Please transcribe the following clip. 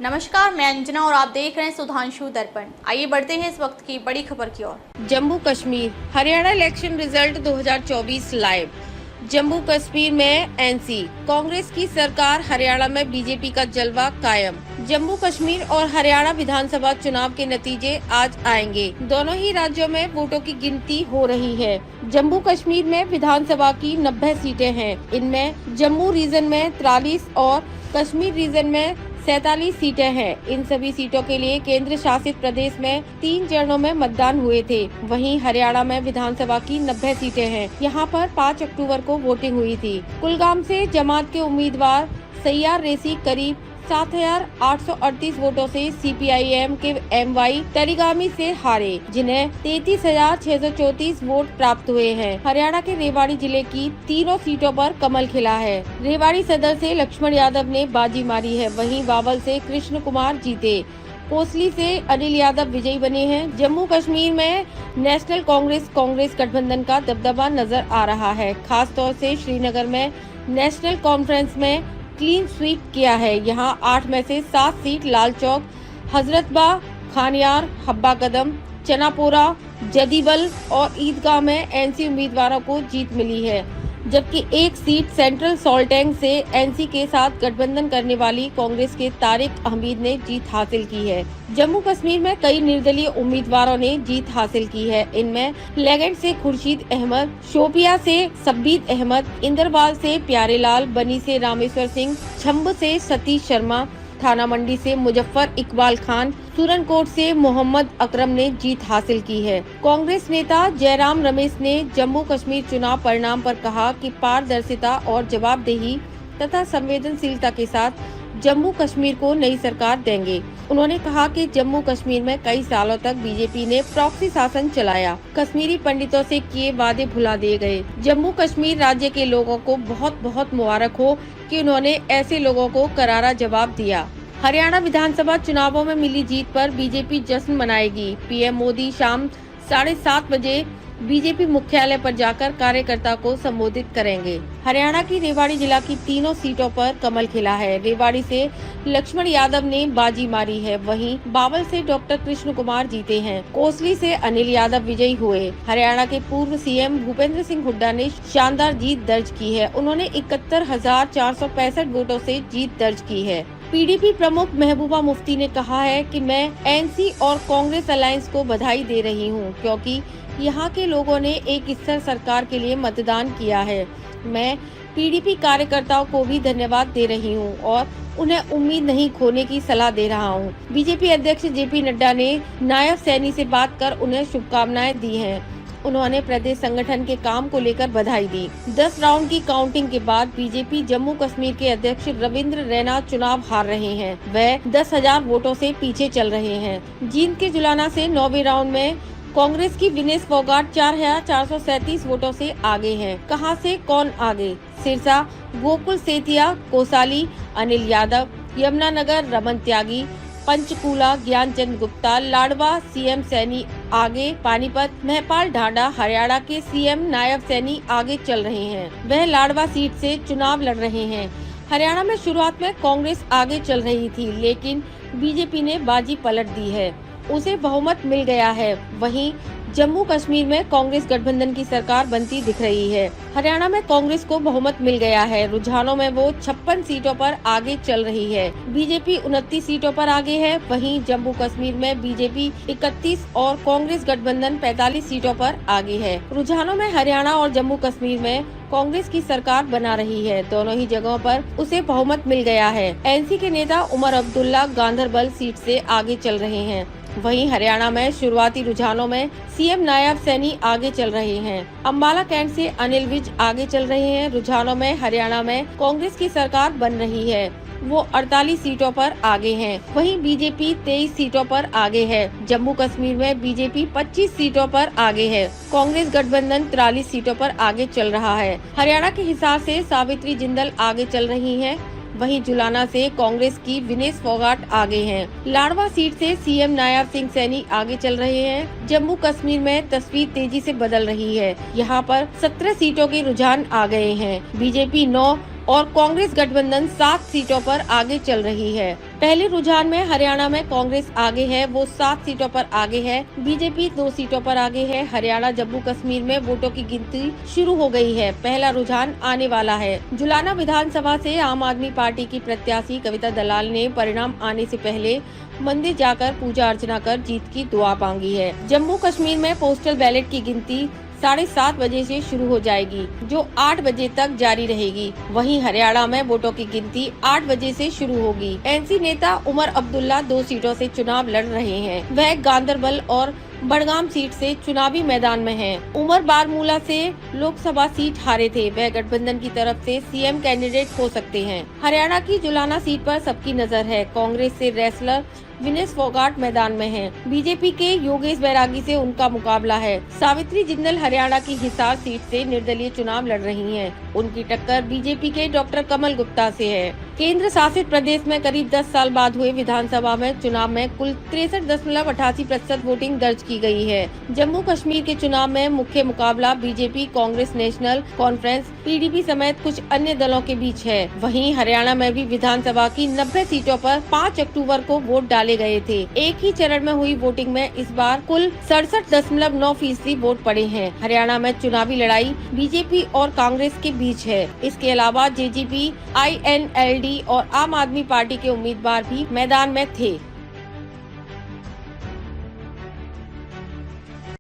नमस्कार, मैं अंजना और आप देख रहे हैं सुधांशु दर्पण। आइए बढ़ते हैं इस वक्त की बड़ी खबर की ओर। Jammu Kashmir Haryana election result 2024 live. Jammu Kashmir में एनसी कांग्रेस की सरकार, हरियाणा में बीजेपी का जलवा कायम। जम्मू कश्मीर और हरियाणा विधानसभा चुनाव के नतीजे आज आएंगे। दोनों ही राज्यों में वोटों की गिनती हो रही है। जम्मू कश्मीर में विधानसभा की 90 सीटें हैं। इनमें जम्मू रीजन में 43 और कश्मीर रीजन में 47 सीटें हैं। इन सभी सीटों के लिए केंद्र शासित प्रदेश में 3 चरणों में मतदान हुए थे। वहीं हरियाणा में विधानसभा की 90 सीटें हैं। यहां पर 5 अक्टूबर को वोटिंग हुई थी। कुलगाम से जमात के उम्मीदवार सैयार रेसी करीब 7,838 वोटों से सीपीआईएम के एमवाई तरीगामी से हारे, जिन्हें 33,634 वोट प्राप्त हुए हैं। हरियाणा के रेवाड़ी जिले की तीनों सीटों पर कमल खिला है। रेवाड़ी सदर से लक्ष्मण यादव ने बाजी मारी है। वहीं बावल से कृष्ण कुमार जीते। कोसली से अनिल यादव विजयी बने हैं। जम्मू कश्मीर में नेशनल कांग्रेस गठबंधन का दबदबा नजर आ रहा है। खास तौर से श्रीनगर में नेशनल कॉन्फ्रेंस में क्लीन स्वीप किया है। यहां 8 में से 7 सीट लाल चौक, हजरतबाग, खानियार, हब्बा कदम, चनापोरा, जदीबल और ईदगाह में एनसी उम्मीदवारों को जीत मिली है, जबकि एक सीट सेंट्रल सॉल्टेंग से एनसी के साथ गठबंधन करने वाली कांग्रेस के तारिक अहमद ने जीत हासिल की है। जम्मू कश्मीर में कई निर्दलीय उम्मीदवारों ने जीत हासिल की है। इनमें लेगेंड से खुर्शीद अहमद, शोपिया से सब्बीर अहमद, इंदरवाल से प्यारेलाल, बनी से रामेश्वर सिंह, छम्ब से सतीश शर्मा, थाना मंडी से मुजफ्फर इकबाल खान, सुरनकोट से मोहम्मद अकरम ने जीत हासिल की है। कांग्रेस नेता जयराम रमेश ने जम्मू कश्मीर चुनाव परिणाम पर कहा कि पारदर्शिता और जवाबदेही तथा संवेदनशीलता के साथ जम्मू कश्मीर को नई सरकार देंगे। उन्होंने कहा कि जम्मू कश्मीर में कई सालों तक बीजेपी ने प्रॉक्सी शासन चलाया। कश्मीरी पंडितों से किए वादे भुला दिए गए। जम्मू कश्मीर राज्य के लोगों को बहुत बहुत मुबारक हो कि उन्होंने ऐसे लोगों को करारा जवाब दिया। हरियाणा विधानसभा चुनावों में मिली जीत पर बीजेपी जश्न मनाएगी। पीएम मोदी शाम 7:30 बजे बीजेपी मुख्यालय पर जाकर कार्यकर्ता को संबोधित करेंगे। हरियाणा की रेवाड़ी जिला की तीनों सीटों पर कमल खिला है। रेवाड़ी से लक्ष्मण यादव ने बाजी मारी है। वहीं बावल से डॉक्टर कृष्ण कुमार जीते हैं। कोसली से अनिल यादव विजयी हुए। हरियाणा के पूर्व सीएम भूपेंद्र सिंह हुड्डा ने शानदार जीत दर्ज की है। उन्होंने 71,465 वोटों से जीत दर्ज की है। पीडीपी प्रमुख महबूबा मुफ्ती ने कहा है कि मैं एनसी और कांग्रेस अलायंस को बधाई दे रही हूं, क्योंकि यहां के लोगों ने एक स्थिर सरकार के लिए मतदान किया है। मैं पीडीपी कार्यकर्ताओं को भी धन्यवाद दे रही हूं और उन्हें उम्मीद नहीं खोने की सलाह दे रहा हूं। बीजेपी अध्यक्ष जेपी नड्डा ने नायब सैनी से बात कर उन्हें शुभकामनाएं दी हैं। उन्होंने प्रदेश संगठन के काम को लेकर बधाई दी। 10 राउंड की काउंटिंग के बाद बीजेपी जम्मू कश्मीर के अध्यक्ष रविंद्र रैना चुनाव हार रहे हैं। वह 10,000 वोटों से पीछे चल रहे हैं। जींद के जुलाना से 9वें राउंड में कांग्रेस की विनेश फोगाट 4,437 वोटों से आगे हैं। कहां से कौन आगे? सिरसा, गोकुल सेतिया, कोसाली, अनिल यादव, यमुनानगर रमन त्यागी, पंचकूला ज्ञानचंद गुप्ता, लाडवा सीएम सैनी आगे, पानीपत महपाल ढांडा हरियाणा के सीएम नायब सैनी आगे चल रहे हैं। वह लाडवा सीट से चुनाव लड़ रहे हैं। हरियाणा में शुरुआत में कांग्रेस आगे चल रही थी, लेकिन बीजेपी ने बाजी पलट दी है, उसे बहुमत मिल गया है। वहीं जम्मू कश्मीर में कांग्रेस गठबंधन की सरकार बनती दिख रही है। हरियाणा में कांग्रेस को बहुमत मिल गया है। रुझानों में वो 56 सीटों पर आगे चल रही है। बीजेपी 29 सीटों पर आगे है। वहीं जम्मू कश्मीर में बीजेपी 31 और कांग्रेस गठबंधन 45 सीटों पर आगे है। रुझानों में हरियाणा और जम्मू कश्मीर में कांग्रेस की सरकार बना रही है। दोनों ही जगहों पर उसे बहुमत मिल गया है। एनसी के नेता उमर अब्दुल्ला गांधरबल सीट से आगे चल रहे हैं। वहीं हरियाणा में शुरुआती रुझानों में सीएम नायब सैनी आगे चल रहे हैं। अंबाला कैंट से अनिल विज आगे चल रहे हैं। रुझानों में हरियाणा में कांग्रेस की सरकार बन रही है, वो 48 सीटों पर आगे हैं। वहीं बीजेपी 23 सीटों पर आगे है। जम्मू कश्मीर में बीजेपी 25 सीटों पर आगे है। कांग्रेस गठबंधन 43 सीटों पर आगे चल रहा है। हरियाणा के हिसाब से सावित्री जिंदल आगे चल रही हैं। वहीं जुलाना से कांग्रेस की विनेश फोगाट आगे हैं। लाडवा सीट से सीएम नायब सिंह सैनी आगे चल रहे हैं। जम्मू कश्मीर में तस्वीर तेजी से बदल रही है। यहां पर 17 सीटों के रुझान आ गए हैं। बीजेपी 9, और कांग्रेस गठबंधन 7 सीटों पर आगे चल रही है। पहले रुझान में हरियाणा में कांग्रेस आगे है, वो 7 सीटों पर आगे है। बीजेपी 2 सीटों पर आगे है। हरियाणा जम्मू कश्मीर में वोटों की गिनती शुरू हो गई है। पहला रुझान आने वाला है। जुलाना विधानसभा से आम आदमी पार्टी की प्रत्याशी कविता दलाल ने परिणाम आने से पहले मंदिर जाकर पूजा अर्चना कर जीत की दुआ मांगी है। जम्मू कश्मीर में पोस्टल बैलेट की गिनती 7:30 बजे से शुरू हो जाएगी, जो 8 बजे तक जारी रहेगी। वहीं हरियाणा में वोटों की गिनती 8 बजे से शुरू होगी। एनसी नेता उमर अब्दुल्ला 2 सीटों से चुनाव लड़ रहे हैं। वह गांधरबल और बड़गाम सीट से चुनावी मैदान में हैं। उमर बारमूला से लोकसभा सीट हारे थे। वह गठबंधन की तरफ से सीएम कैंडिडेट हो सकते हैं। हरियाणा की जुलाना सीट पर सबकी नजर है। कांग्रेस से रेसलर विनेश फोगाट मैदान में हैं। बीजेपी के योगेश बैरागी से उनका मुकाबला है। सावित्री जिंदल हरियाणा की हिसार सीट से निर्दलीय चुनाव लड़ रही हैं। उनकी टक्कर बीजेपी के डॉक्टर कमल गुप्ता से है। केंद्र शासित प्रदेश में करीब 10 साल बाद हुए विधानसभा में चुनाव में कुल 63.88% वोटिंग दर्ज की गई है। जम्मू कश्मीर के चुनाव में मुख्य मुकाबला BJP, Congress national conference, PDP समेत कुछ अन्य दलों के बीच है। वहीं हरियाणा में भी विधानसभा की 90 सीटों पर 5 अक्टूबर को वोट डाले गए थे। एक ही चरण में हुई वोटिंग में इस बार कुल 67.9% वोट पड़े हैं। हरियाणा में चुनावी लड़ाई बीजेपी और कांग्रेस के बीच है। इसके अलावा जेजेपी, INLD और आम आदमी पार्टी के उम्मीदवार भी मैदान में थे।